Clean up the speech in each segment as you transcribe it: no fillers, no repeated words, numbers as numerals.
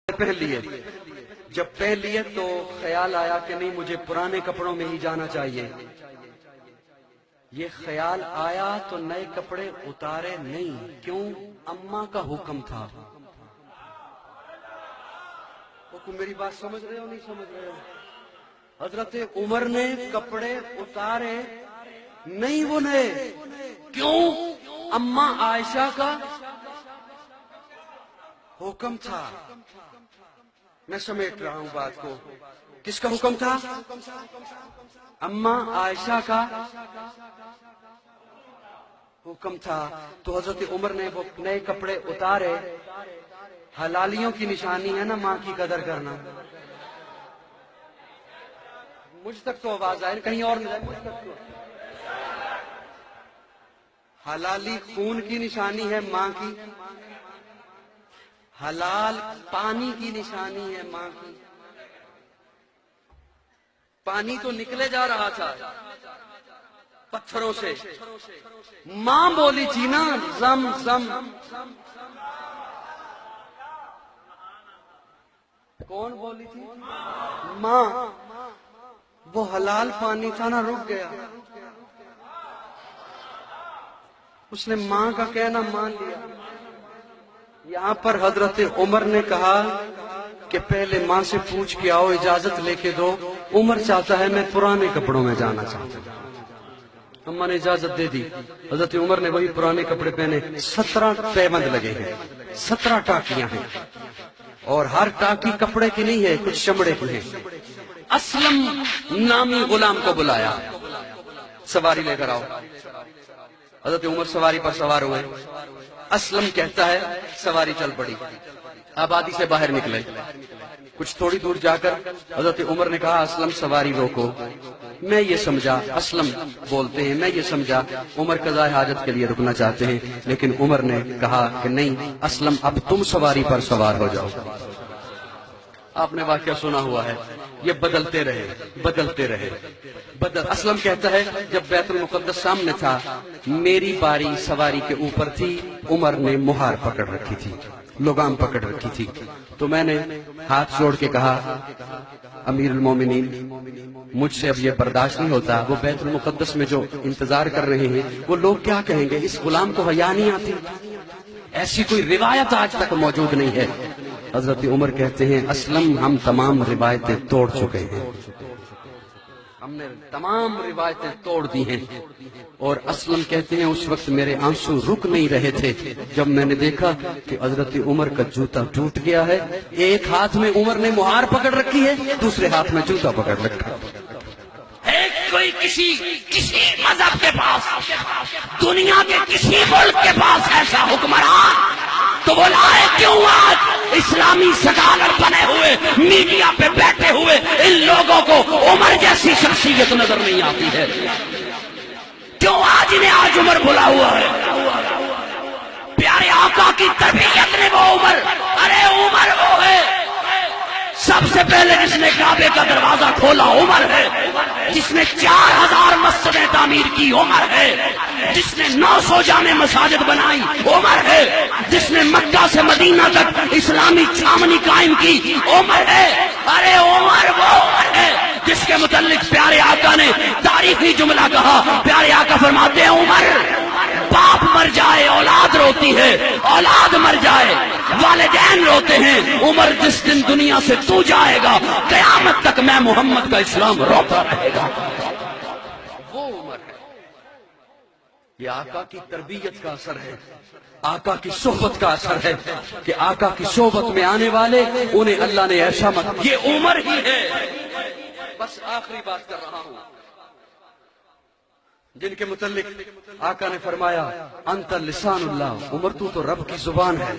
پہن لیے. جب پہن لیے تو خیال آیا کہ نہیں مجھے پرانے کپڑوں میں ہی جانا چاہیے. یہ خیال آیا تو نئے کپڑے اتارے نہیں. کیوں؟ اماں کا حکم تھا. میری بات سمجھ رہے ہو نہیں سمجھ رہے ہو؟ حضرت عمر نے کپڑے اتارے نہیں وہ نئے. کیوں؟ اماں عائشہ کا حکم تھا. میں سمیٹ رہا ہوں بات کو. کس کا حکم تھا؟ اماں عائشہ کا حکم تھا. تو حضرت عمر نے وہ نئے کپڑے اتارے. حلالیوں کی نشانی ہے نا ماں کی قدر کرنا. مجھ تک تو آواز آئے کہیں اور نہیں. مجھ تک تو حلالی خون کی نشانی ہے ماں کی. حلال پانی کی نشانی ہے ماں کی. پانی تو نکلے جا رہا تھا پتھروں سے. ماں بولی تھی نا زم زم. کون بولی تھی؟ ماں. وہ حلال پانی تھا نا رک گیا. اس نے ماں کا کہنا مان لیا. یہاں پر حضرت عمر نے کہا کہ پہلے ماں سے پوچھ کے آؤ اجازت لے کے دو. عمر چاہتا ہے میں پرانے کپڑوں میں جانا چاہتا ہوں. اماں نے اجازت دے دی. حضرت عمر نے وہی پرانے کپڑے پہنے. 17 پیبند لگے ہیں, 17 ٹاکیاں ہیں اور ہر ٹاکی کپڑے کی نہیں ہے, کچھ چمڑے کی ہے. اسلم نامی غلام کو بلایا, سواری لے کر آؤ. حضرت عمر سواری پر سوار ہوئے. اسلم کہتا ہے سواری چل پڑی. آبادی سے باہر نکلے. کچھ تھوڑی دور جا کر حضرت عمر نے کہا اسلم سواری روکو. میں یہ سمجھا, اسلم بولتے ہیں, میں یہ سمجھا عمر قضاء حاجت کے لیے رکنا چاہتے ہیں. لیکن عمر نے کہا کہ نہیں اسلم اب تم سواری پر سوار ہو جاؤ. آپ نے واقعہ سنا ہوا ہے. یہ بدلتے رہے بدلتے رہے. اسلم کہتا ہے جب بیت المقدس سامنے تھا میری باری سواری کے اوپر تھی. عمر نے مہار پکڑ رکھی تھی, لگام پکڑ رکھی تھی. تو میں نے ہاتھ جوڑ کے کہا امیر المومنین مجھ سے اب یہ برداشت نہیں ہوتا. وہ بیت المقدس میں جو انتظار کر رہے ہیں وہ لوگ کیا کہیں گے؟ اس غلام کو حیا نہیں آتی. ایسی کوئی روایت آج تک موجود نہیں ہے. حضرت عمر کہتے ہیں اسلم ہم تمام روایتیں توڑ چکے ہیں, ہم نے تمام روایتیں توڑ دی ہیں. اور اسلم کہتے ہیں اس وقت میرے آنسو رک نہیں رہے تھے جب میں نے دیکھا کہ حضرت عمر کا جوتا ٹوٹ گیا ہے. ایک ہاتھ میں عمر نے مہار پکڑ رکھی ہے, دوسرے ہاتھ میں جوتا پکڑ رکھا. کوئی کسی مذہب کے پاس, دنیا کے کسی ملک کے پاس ایسا حکمران تو وہ لائے کیوں آج اسلامی سکالر بنے ہوئے میڈیا پہ بیٹھے ہوئے ان لوگوں کو عمر جیسی شخصیت نظر نہیں آتی ہے؟ کیوں آج انہیں آج عمر بھلا ہوا ہے؟ پیارے آقا کی تربیت نے وہ عمر, ارے عمر وہ ہے سب سے پہلے جس نے کعبے کا دروازہ کھولا عمر ہے, جس نے 4000 مسجدیں تعمیر کی عمر ہے, جس نے 900 جامع مساجد بنائی عمر ہے, جس نے مکہ سے مدینہ تک اسلامی چھاونی قائم کی عمر ہے. ارے عمر وہ عمر ہے جس کے متعلق پیارے آقا نے تاریخی جملہ کہا. پیارے آقا فرماتے ہیں عمر باپ مر جائے اولاد روتی ہے, اولاد مر جائے والدین روتے ہیں. عمر جس دن دنیا سے تو جائے گا قیامت تک میں محمد کا اسلام روتا رہے گا. وہ عمر ہے. یہ آقا کی تربیت کا اثر ہے, آقا کی صحبت کا اثر ہے کہ آقا کی صحبت میں آنے والے انہیں اللہ نے ایسا مت. یہ عمر ہی ہے. بس آخری بات کر رہا ہوں جن کے متعلق آقا نے فرمایا انت لسان اللہ. عمر تو رب کی زبان ہے.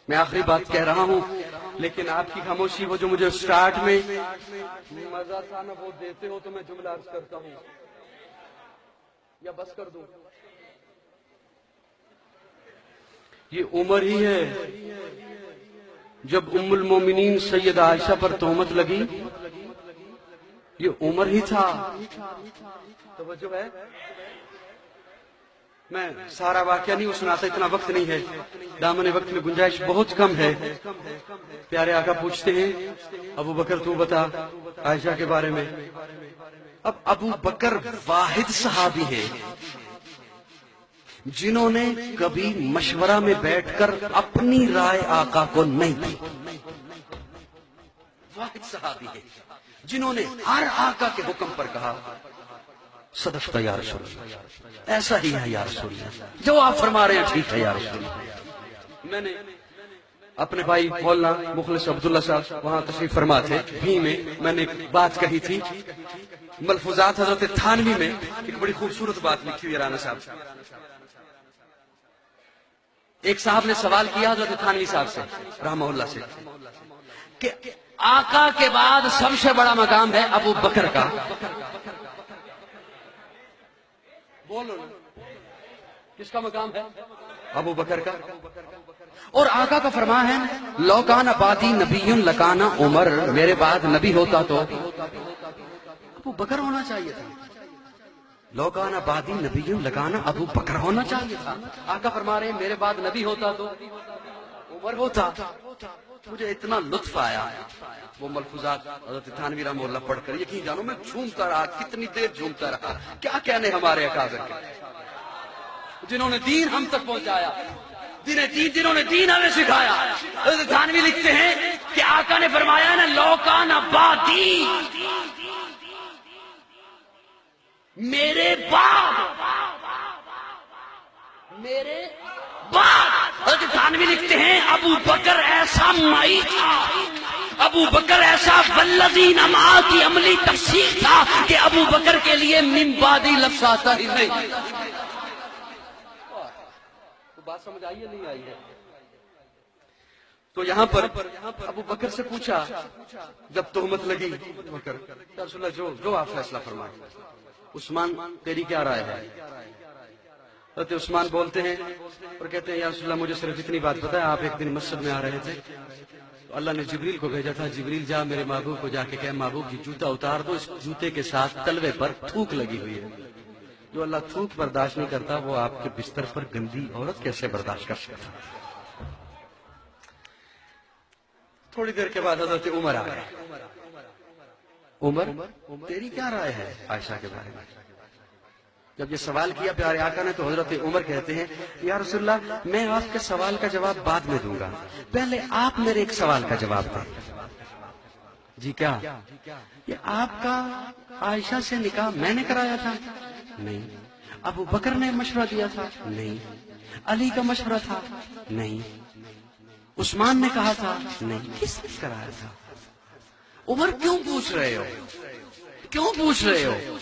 میں آخری بات کہہ رہا ہوں لیکن آپ کی خاموشی وہ جو مجھے سٹارٹ میں مزہ تھا نا وہ دیتے ہو تو میں جملہ عرض کرتا ہوں یا بس کر دوں. یہ عمر ہی ہے. جب ام المومنین سیدہ عائشہ پر تہمت لگی یہ عمر ہی تھا. توجہ ہے. میں سارا واقعہ نہیں سناتا، اتنا وقت نہیں ہے، دامن وقت میں گنجائش بہت کم ہے۔ پیارے آقا پوچھتے ہیں ابو بکر تو بتا عائشہ کے بارے میں۔ اب ابو بکر واحد صحابی ہے جنہوں نے کبھی مشورہ میں بیٹھ کر اپنی رائے آقا کو نہیں دی، واحد صحابی ہے جنہوں نے ہر آقا کے حکم پر کہا صدقت یا رسول اللہ، ایسا ہی ہے یا رسول اللہ، جو آپ فرما رہے ہیں ٹھیک ہے یا رسول اللہ۔ میں نے اپنے بھائی مولانا مخلص عبداللہ صاحب وہاں تشریف فرما تھے بھی میں نے بات کہی تھی، ملفوظات حضرت تھانوی میں ایک بڑی خوبصورت بات لکھی ہوئی رانا صاحب۔ ایک صاحب نے سوال کیا حضرت تھانوی صاحب سے رحمہ اللہ سے کہ آقا کے بعد سب سے بڑا مقام ہے ابو بکر کا، بولو کس کا مقام ہے؟ ابو بکر کا۔ اور آقا کا فرمان ہے لو کان بعدی نبی لکان عمر، میرے بعد نبی ہوتا تو ابو بکر ہونا چاہیے تھا، لو کان بعدی نبی لکان ابو بکر ہونا چاہیے تھا۔ آقا فرما رہے ہیں میرے بعد نبی ہوتا تو عمر ہوتا۔ مجھے اتنا لطف آیا وہ ملفوظات حضرت تھانوی رحمہ اللہ پڑھ کر، یقین جانو میں جھومتا رہا، کتنی دیر جھومتا رہا۔ کیا کہنے ہمارے اکابر کے جنہوں نے دین ہم تک پہنچایا، جنہوں نے دین ہمیں سکھایا۔ حضرت تھانوی لکھتے ہیں کہ آقا نے فرمایا نا لو کان بعدی، میرے بعد حضرت تھانوی لکھتے ہیں ابو بکر ایسا مائی تھا، ابو بکر ایسا والذین معہ کی عملی تفسیر تھا کہ ابو بکر کے لیے من بعدی لفظ آتا ہی نہیں۔ بات سمجھ آئی ہے نہیں آئی ہے؟ تو یہاں پر ابو بکر سے پوچھا جب تہمت لگی، بکر یا رسول اللہ جو آپ فیصلہ فرمائیں، عثمان تیری کیا رائے ہے؟ حضرت عثمان بولتے ہیں اور کہتے ہیں یا رسول اللہ مجھے صرف اتنی بات پتہ ہے، آپ ایک دن مسجد میں آ رہے تھے تو اللہ نے جبریل کو بھیجا تھا، جبریل جا میرے محبوب کو جا کے کہ محبوب جی جوتا اتار دو، اس جوتے کے ساتھ تلوے پر تھوک لگی ہوئی ہے، جو اللہ تھوک برداشت نہیں کرتا وہ آپ کے بستر پر گندی عورت کیسے برداشت کر سکتا؟ تھوڑی دیر کے بعد حضرت عمر آ گئے، عمر تیری کیا رائے ہے عائشہ کے بارے میں؟ جب یہ سوال کیا پیارے آقا نے تو حضرت عمر کہتے ہیں یا رسول اللہ میں آپ کے سوال کا جواب بعد میں دوں گا، پہلے آپ میرے ایک سوال کا جواب دیں۔ جی کیا؟ یہ آپ کا عائشہ سے نکاح میں نے کرایا تھا؟ نہیں۔ ابو بکر نے مشورہ دیا تھا؟ نہیں۔ علی کا مشورہ تھا؟ نہیں۔ عثمان نے کہا تھا؟ نہیں۔ کس نے کرایا تھا؟ عمر کیوں پوچھ رہے ہو؟ کیوں پوچھ رہے ہو؟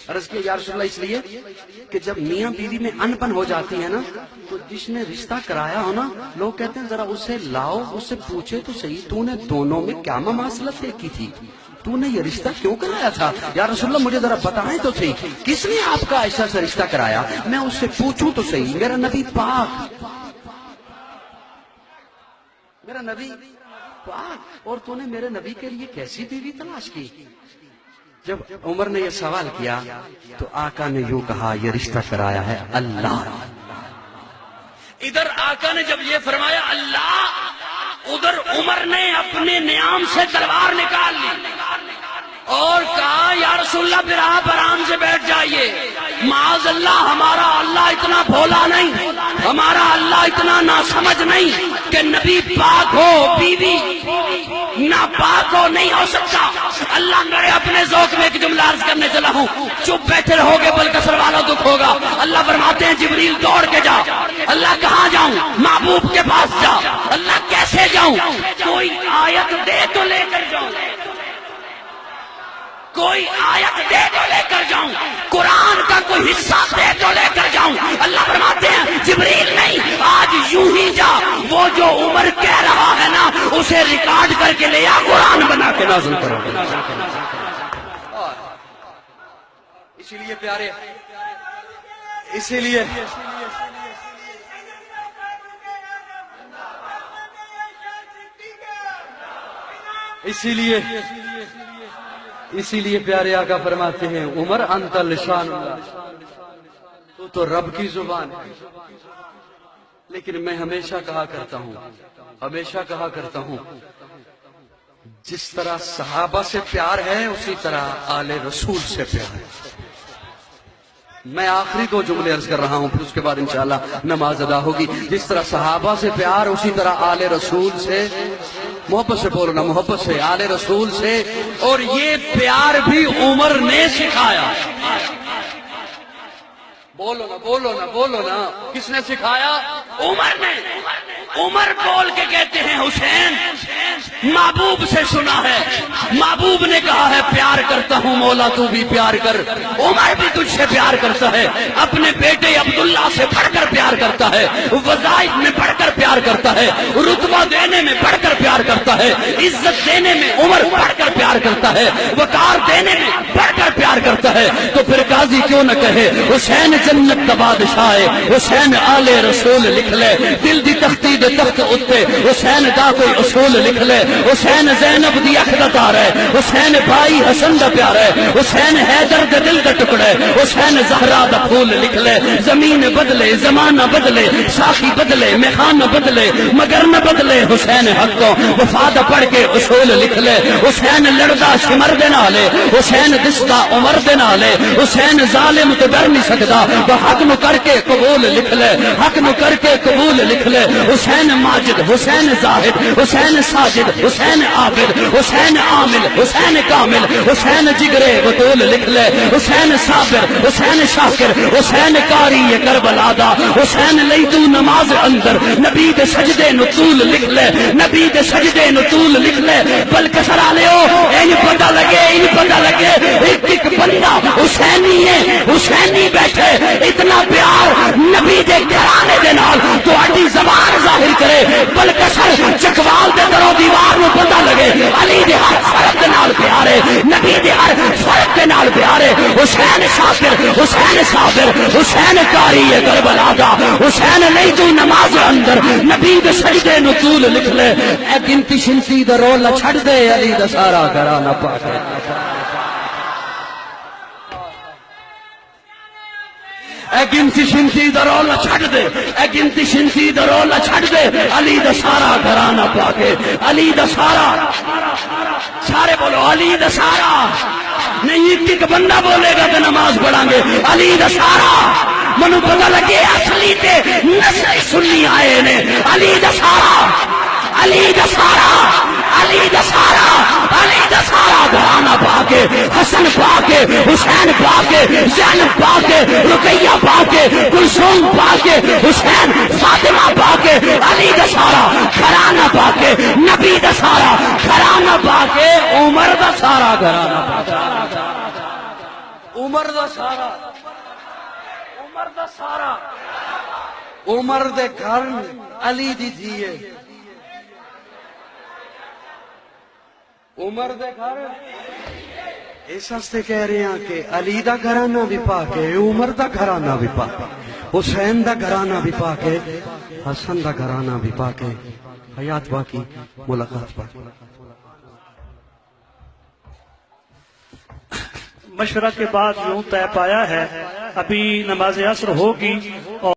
عرض کیا یا رسول اللہ اس لیے کہ جب میاں بیوی میں ان بن ہو جاتی ہے نا تو جس نے رشتہ کرایا ہو نا لوگ کہتے ہیں ذرا اسے لاؤ، اسے پوچھے تو صحیح تو نے دونوں میں کیا مماثلت دیکھی تھی، تو نے یہ رشتہ کیوں کرایا تھا؟ یا رسول اللہ مجھے ذرا بتائیں تو صحیح کس نے آپ کا عائشہ سے رشتہ کرایا، میں اس سے پوچھوں تو صحیح، میرا نبی پاک، میرا نبی پاک، اور تو نے میرے نبی کے لیے کیسی بیوی تلاش کی؟ جب عمر نے یہ سوال کیا تو آقا نے یوں کہا یہ رشتہ کرایا ہے اللہ۔ ادھر آقا نے جب یہ فرمایا اللہ، ادھر عمر نے اپنے نیام سے تلوار نکال لی اور کہا یا رسول اللہ پھر آپ آرام سے بیٹھ جائیے، معاذ اللہ ہمارا اللہ اتنا بھولا نہیں، ہمارا اللہ اتنا ناسمجھ نہیں کہ نبی پاک ہو بیوی ناپاک ہو نہیں ہو سکتا۔ اللہ میرے اپنے ذوق میں ایک جملہ عرض کرنے چلا ہوں، چپ بیٹھے رہو گے بلکہ سر والا دکھ ہوگا۔ اللہ فرماتے ہیں جبریل دوڑ کے جا، اللہ کہاں جاؤں؟ محبوب کے پاس جا۔ اللہ کیسے جاؤں؟ کوئی آیت دے تو لے کر جاؤں، کوئی آیت دے تو لے کر جاؤں، قرآن کا کوئی حصہ دے تو لے کر جاؤں۔ اللہ فرماتے ہیں جبریل نہیں، آج یوں ہی جا، وہ جو عمر کہہ رہا ہے نا اسے ریکارڈ کر کے لے آ، قرآن بنا کے نازل کرو۔ اسی لیے پیارے، اسی لیے اسی لیے پیارے آقا فرماتے ہیں عمر انت لسان اللہ، تو تو رب کی زبان ہے، لیکن میں ہمیشہ کہا کرتا ہوں جس طرح صحابہ سے پیار ہے اسی طرح آل رسول سے پیار ہے۔ میں آخری 2 جملے عرض کر رہا ہوں، پھر اس کے بعد انشاءاللہ نماز ادا ہوگی۔ جس طرح صحابہ سے پیار اسی طرح آل رسول سے، محبت سے بولو نا، محبت سے، آل رسول سے۔ اور یہ پیار بھی عمر نے سکھایا۔ بولو نا، کس نے سکھایا؟ عمر نے۔ عمر بول کے کہتے ہیں حسین محبوب سے سنا ہے، محبوب نے کہا ہے پیار کرتا ہوں مولا تو بھی پیار کر۔ عمر بھی تجھ سے پیار کرتا ہے، اپنے بیٹے عبداللہ سے بڑھ کر پیار کرتا ہے، وظائف میں بڑھ کر پیار کرتا ہے، رتبہ دینے میں بڑھ کر پیار کرتا ہے، عزت دینے میں عمر بڑھ کر پیار کرتا ہے، وقار دینے میں بڑھ کر پیار کرتا ہے۔ تو پھر قاضی کیوں نہ کہے حسین جنت کا بادشاہ ہے، حسین آل رسول لکھ لے، دل دی تختی دے تخت اتے حسین دا کوئی اصول لکھ لے، حسین زینب دی اکھ دا تار ہے، حسین بھائی حسن دا پیار ہے، حسین حیدر دے دل دا ٹکڑے، حسین زہرا دا پھول لکھ لے۔ زمین بدلے، زمانہ بدلے، ساقی بدلے، میخانہ بدلے، مگر نہ بدلے حسین حق کو، وفا دا پڑھ کے اصول لکھ لے۔ حسین لڑدا شمر دے نالے، حسین دستا عمر دے نالے، حسین ظالم تو ڈر نہیں سکدا، حق نو کر کے قبول لکھ لے، حق نو کر کے قبول لکھ لے۔ حسین ماجد، حسین زاہد، حسین ساجد، حسین عابد، حسین عامل، حسین کامل، حسین جگرے بطول لکھ لے۔ حسین صابر، حسین شاکر، حسین قاری کربلا دا، حسین لئی تو نماز اندر نبی دے سجدے نو طول لکھ لے، نبی دے سجدے نو طول لکھ لے۔ بلکہ سرا لیو این پتہ لگے ایک ایک بندہ حسینی ہے، حسینی بیٹھے، اتنا پیار نبی دے گھرانے دے نال تو اڈی زبان ظاہر کرے، بلکہ سر چکوال دے درو دیوار نو پتہ لگے علی دے ہر فرد دے نال پیارے، نبی دے ہر فرد دے نال پیارے۔ حسین شاکر، حسین صابر، حسین قاری کربلا دا، حسین نہیں تو نماز اندر نبی دے سجدے نو طول لکھ لے۔ اے گنتی شنتی دا رولا چھڑ دے، علی دا سارا گھرانہ پاک ہے۔ اے گنتی شنتی دا رولا چھڑ دے، اے گنتی شنتی دا رولا چھڑ دے، علی دا سارا گھرانہ پاک ہے۔ علی دا سارا، سارے بولو علی دا سارا، نہیں ایک بندہ بولے گا تو نماز پڑھیں گے۔ علی دا سارا، منو پتہ لگے اصلی تے نسل سنی آئے نے۔ علی دا سارا، علی دا سارا، علی دا سارا، علی دا سارا گھرانہ پاکے، حسن پاکے، حسین پاکے، زینب پاکے، رقیہ پاکے، کلثوم پاکے، حسین فاطمہ پاکے، علی دا سارا گھرانہ پاکے، نبی دا سارا گھرانہ پاکے، عمر دا سارا گھرانہ پاکے، عمر دا سارا، عمر دا سارا، عمر دے گھر علی دی دیئے، عمر دے گھر اس واسطے کہہ رہے ہیں کہ علی دا گھرانہ بھی پاک ہے، عمر دا گھرانہ بھی پاک ہے، حسین دا گھرانہ بھی پاک ہے، حسن دا گھرانہ بھی پاک ہے۔ حیات باقی، ملاقات باقی۔ مشورہ کے بعد یوں طے پایا ہے ابھی نماز عصر ہوگی اور